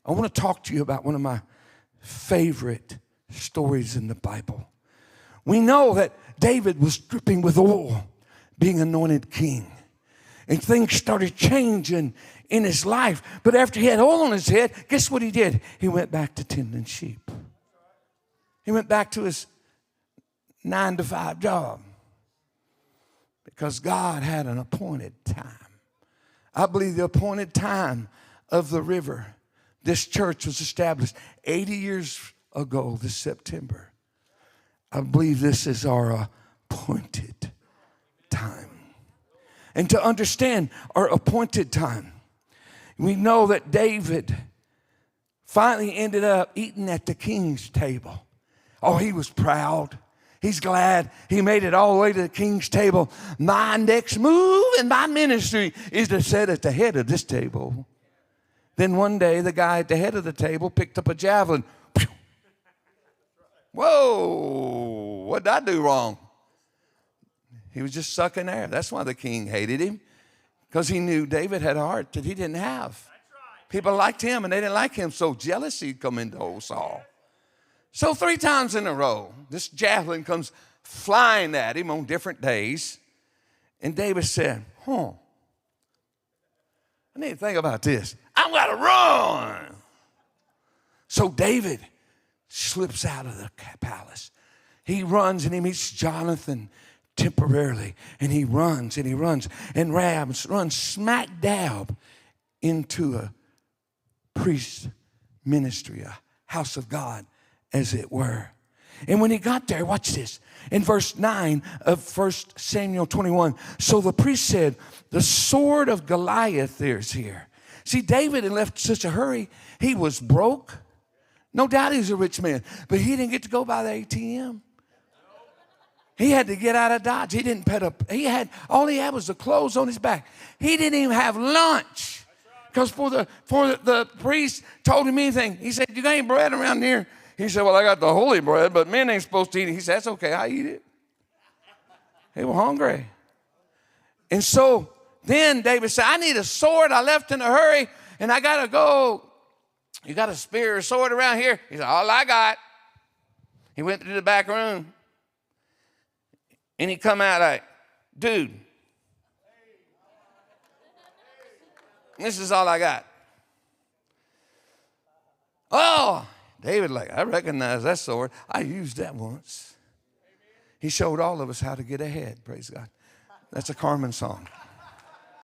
I want to talk to you about one of my favorite stories in the Bible. We know that David was dripping with oil, being anointed king. And things started changing in his life. But after he had oil on his head, guess what he did? He went back to tending sheep. He went back to his 9-to-5 job because God had an appointed time. I believe the appointed time of the river. This church was established 80 years ago this September. I believe this is our appointed time. And to understand our appointed time, we know that David finally ended up eating at the king's table. Oh, he was proud. He's glad he made it all the way to the king's table. My next move in my ministry is to sit at the head of this table. Then one day, the guy at the head of the table picked up a javelin. Whoa, what did I do wrong? He was just sucking air. That's why the king hated him, because he knew David had a heart that he didn't have. People liked him, and they didn't like him, so jealousy come into old Saul. So 3 times in a row, this javelin comes flying at him on different days. And David said, I need to think about this. I'm going to run. So David slips out of the palace. He runs and he meets Jonathan temporarily. And he runs and he runs. And runs smack dab into a priest ministry, a house of God, as it were. And when he got there, watch this. In verse 9 of 1 Samuel 21, so the priest said, the sword of Goliath is here. See, David had left in such a hurry. He was broke. No doubt he was a rich man, but he didn't get to go by the ATM. He had to get out of Dodge. He didn't pet up. All he had was the clothes on his back. He didn't even have lunch. Because for the priest told him anything. He said, you got any bread around here? He said, well, I got the holy bread, but men ain't supposed to eat it. He said, that's okay, I eat it. They were hungry. And so then David said, I need a sword. I left in a hurry, and I got to go. You got a spear or sword around here? He said, all I got. He went to the back room, and he come out like, dude, this is all I got. Oh, David, I recognize that sword. I used that once. He showed all of us how to get ahead, praise God. That's a Carmen song.